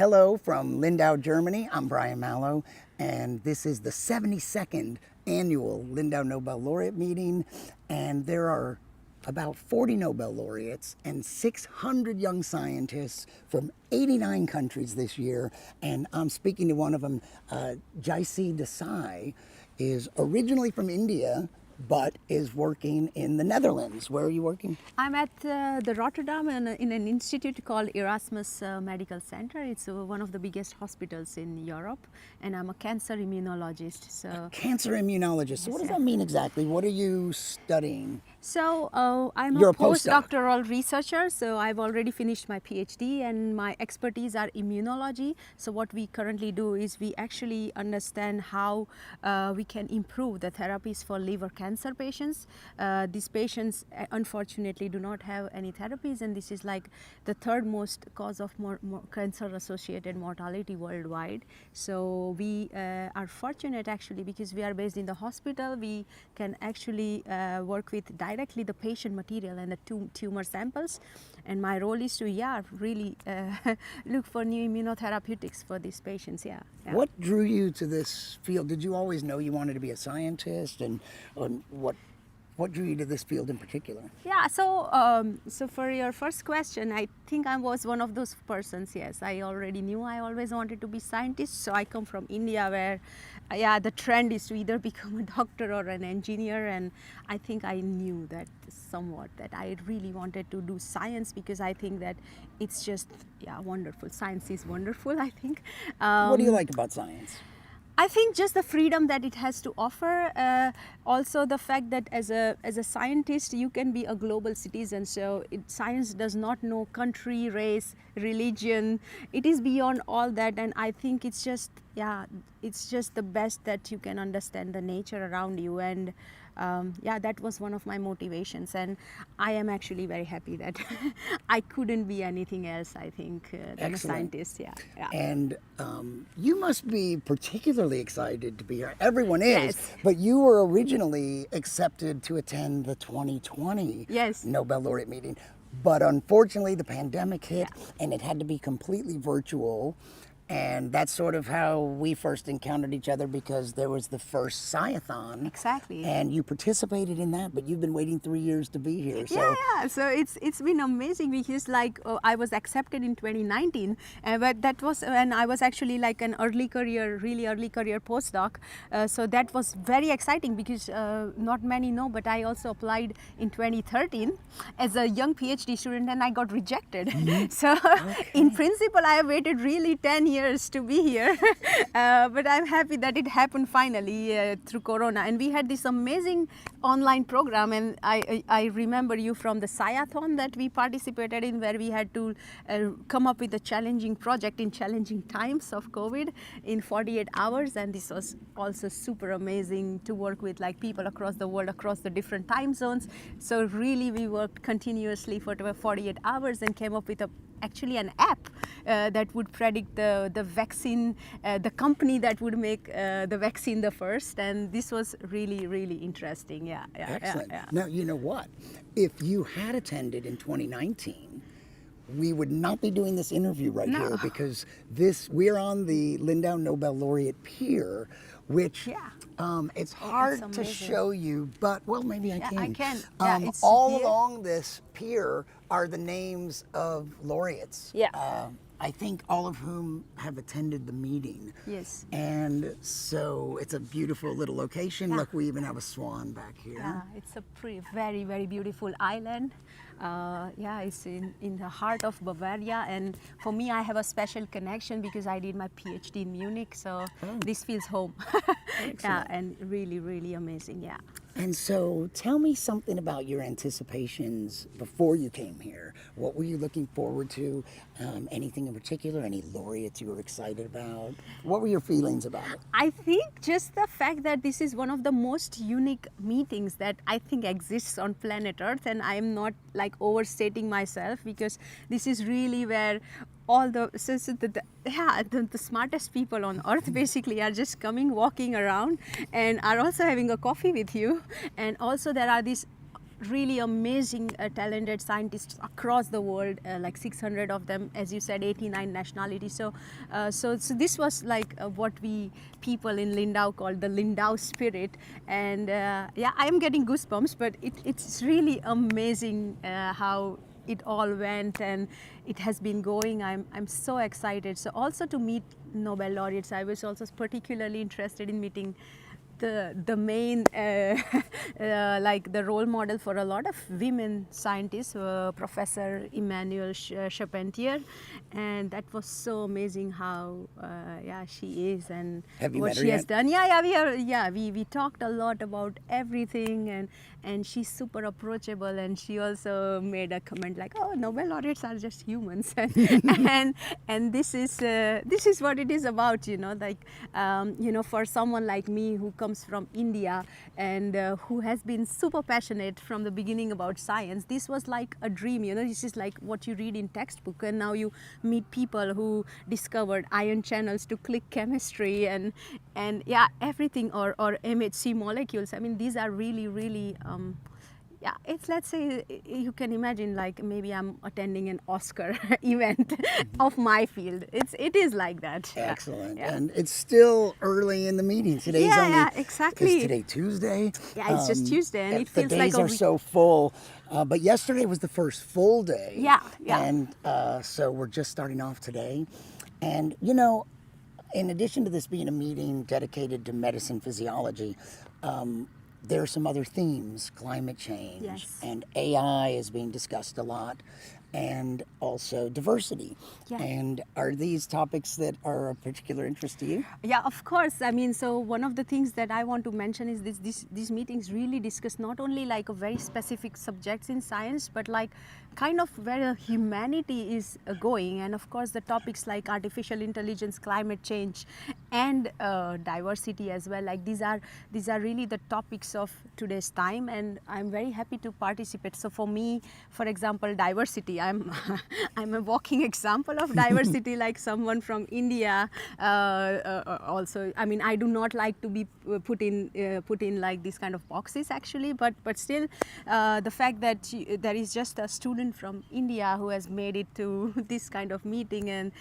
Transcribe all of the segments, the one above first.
Hello from Lindau, Germany. I'm Brian Malow, and this is the 72nd annual Lindau Nobel Laureate Meeting, and there are about 40 Nobel laureates and 600 young scientists from 89 countries this year, and I'm speaking to one of them. Jyaysi Desai is originally from India, but is working in the Netherlands. Where are you working? I'm at the Rotterdam in an institute called Erasmus Medical Center. It's one of the biggest hospitals in Europe, and I'm a cancer immunologist. A cancer immunologist. So what does that mean exactly? What are you studying? So I'm You're a a postdoc. postdoctoral researcher, so I've already finished my PhD and my expertise are immunology. So what we currently do is we actually understand how we can improve the therapies for liver cancer patients. These patients unfortunately do not have any therapies, and this is like the third most cause of cancer associated mortality worldwide. So we are fortunate actually because we are based in the hospital. We can actually work with directly the patient material and the tumor samples, and my role is to really look for new immunotherapeutics for these patients. What drew you to this field? Did you always know you wanted to be a scientist, and what drew you to this field in particular? So for your first question, I think I was one of those persons. Yes, I already knew I always wanted to be scientist. So I come from India, where the trend is to either become a doctor or an engineer, and I think I knew that somewhat that I really wanted to do science because I think that it's just wonderful. Science is wonderful, I think. What do you like about science? I think just the freedom that it has to offer, also the fact that as a scientist you can be a global citizen. So science does not know country, race, religion. It is beyond all that, and I think it's just the best that you can understand the nature around you, and that was one of my motivations, and I am actually very happy that I couldn't be anything else, I think, than a scientist. And you must be particularly excited to be here. Everyone is, Yes. but you were originally accepted to attend the 2020 Yes. Nobel Laureate Meeting, but unfortunately the pandemic hit and it had to be completely virtual. And that's sort of how we first encountered each other, because there was the first Sciathon. Exactly. And you participated in that, but you've been waiting 3 years to be here. So So it's been amazing because I was accepted in 2019, but that was when I was actually like an really early career postdoc. So that was very exciting because not many know, but I also applied in 2013 as a young PhD student and I got rejected. So in principle, I have waited really 10 years to be here, but I'm happy that it happened finally through Corona. And we had this amazing online program, and I remember you from the Sciathon that we participated in, where we had to come up with a challenging project in challenging times of COVID in 48 hours, and this was also super amazing to work with like people across the world, across the different time zones. So really we worked continuously for 48 hours and came up with actually an app that would predict the vaccine, the company that would make the vaccine the first, and this was really interesting. Excellent. Now, you know what? If you had attended in 2019, we would not be doing this interview here, because we're on the Lindau Nobel Laureate Pier, which it's hard to show you, but well, maybe I can. I can. All along this pier are the names of laureates. I think all of whom have attended the meeting. Yes. And so it's a beautiful little location. Look, we even have a swan back here. It's a very beautiful island. It's in the heart of Bavaria, and for me I have a special connection because I did my PhD in Munich, so this feels home. And really amazing. And so tell me something about your anticipations before you came here. What were you looking forward to? Anything in particular? Any laureates you were excited about? What were your feelings about it? I think just the fact that this is one of the most unique meetings that I think exists on planet Earth, and I'm not like overstating myself, because this is really where all the smartest people on earth basically are just coming, walking around, and are also having a coffee with you. And also there are these really amazing, talented scientists across the world, like 600 of them, as you said, 89 nationalities. So this was like what we people in Lindau call the Lindau Spirit, and yeah, I'm getting goosebumps. But it's really amazing how it all went, and it has been going. I'm so excited. So also to meet Nobel laureates, I was also particularly interested in meeting the main like the role model for a lot of women scientists, Professor Emmanuel Charpentier, and that was so amazing how yeah, she is and Have you what met her she has yet? done. We talked a lot about everything, and she's super approachable, and she also made a comment like, oh, Nobel laureates are just humans, and this is what it is about, like for someone like me who comes from India and who has been super passionate from the beginning about science. This was like a dream, this is like what you read in textbook, and now you meet people who discovered ion channels to click chemistry and yeah, everything, or MHC molecules. I mean, these are really yeah, it's, let's say, you can imagine like maybe I'm attending an Oscar event of my field. It is like that. Yeah. Excellent. Yeah. And it's still early in the meeting. Today's Yeah, only, yeah, exactly. Is today Tuesday? Yeah, it's just Tuesday, and it The feels like days are so full. But yesterday was the first full day. Yeah, yeah. And so we're just starting off today. And, in addition to this being a meeting dedicated to medicine physiology, there are some other themes, climate change, Yes. and AI is being discussed a lot, and also diversity. Yeah. And are these topics that are of particular interest to you? Yeah, of course. I mean, so one of the things that I want to mention is these meetings really discuss not only like a very specific subjects in science, but like kind of where humanity is going, and of course the topics like artificial intelligence, climate change, and diversity as well. Like these are really the topics of today's time, and I'm very happy to participate. So for me, for example, diversity, I'm I'm a walking example of diversity. Like someone from India, also, I mean, I do not like to be put in like these kind of boxes actually, but still, the fact that there is just a student from India who has made it to this kind of meeting, and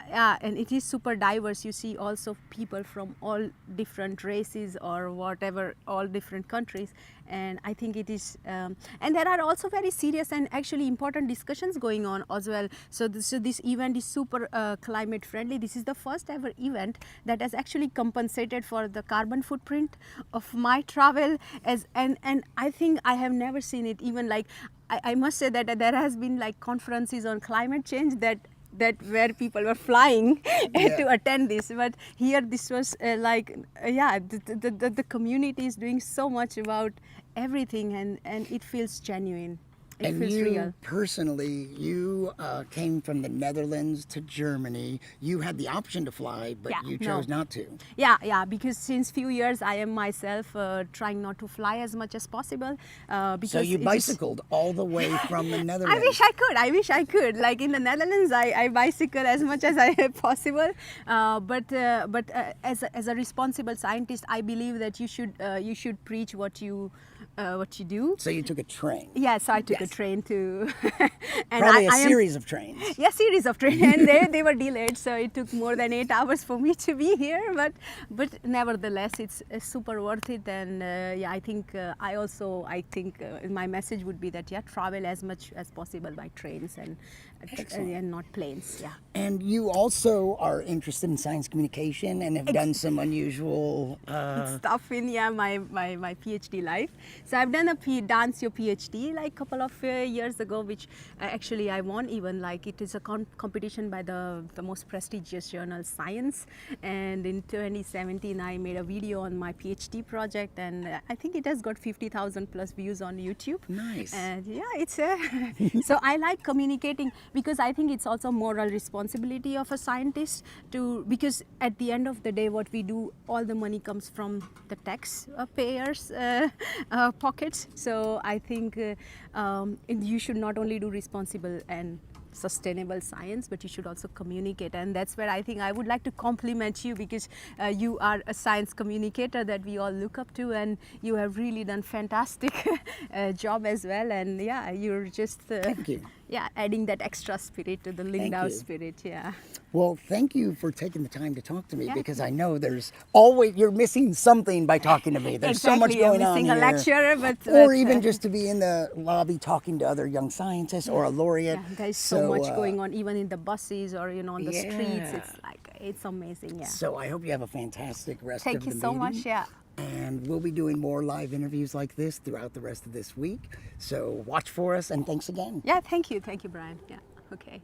yeah, and it is super diverse. You see also people from all different races or whatever, all different countries, and I think it is, and there are also very serious and actually important discussions going on as well. So this event is super climate friendly. This is the first ever event that has actually compensated for the carbon footprint of my travel, and I think I have never seen it. Even like I must say that there has been like conferences on climate change that where people were flying to attend this, but here this was yeah, the community is doing so much about everything, and it feels genuine. It And feels you real. personally, you came from the Netherlands to Germany. You had the option to fly, but Yeah, you no. chose not to. Yeah, because since few years I am myself trying not to fly as much as possible. Because So you it is- bicycled all the way from the Netherlands. I wish I could. Like in the Netherlands, I bicycle as much as I possible. But as a responsible scientist, I believe that you should preach what you do. So you took a train. Yes, I took a Yes. train to. And Probably I a am- series of trains. Yeah, series of trains, and they were delayed, so it took more than 8 hours for me to be here. But nevertheless, it's super worth it, and yeah, I think my message would be that travel as much as possible by trains and not planes. Yeah. And you also are interested in science communication and have done some unusual. Stuff in my PhD life. So I've done a dance your PhD like a couple of years ago, which actually I won even. Like it is a competition by the most prestigious journal Science, and in 2017 I made a video on my PhD project, and I think it has got 50,000 plus views on YouTube. Nice. And yeah, it's so I like communicating, because I think it's also moral responsibility of a scientist because at the end of the day, what we do, all the money comes from the taxpayers' pockets. So I think you should not only do responsible and sustainable science, but you should also communicate. And that's where I think I would like to compliment you, because you are a science communicator that we all look up to, and you have really done fantastic job as well. And yeah, you're just Thank you. yeah, adding that extra spirit to the Lindau you. Spirit. Yeah. Well, thank you for taking the time to talk to me, Yeah. because I know there's always, you're missing something by talking to me. There's so much Exactly, going I'm on missing here. a lecturer, but Or even just to be in the lobby talking to other young scientists or a laureate. yeah, there's so much going on, even in the buses or on the streets. yeah. It's like, it's amazing. Yeah. So I hope you have a fantastic rest Thank of you the so meeting. much. Yeah. And we'll be doing more live interviews like this throughout the rest of this week. So watch for us, and thanks again. Yeah. Thank you, Brian. Yeah. Okay.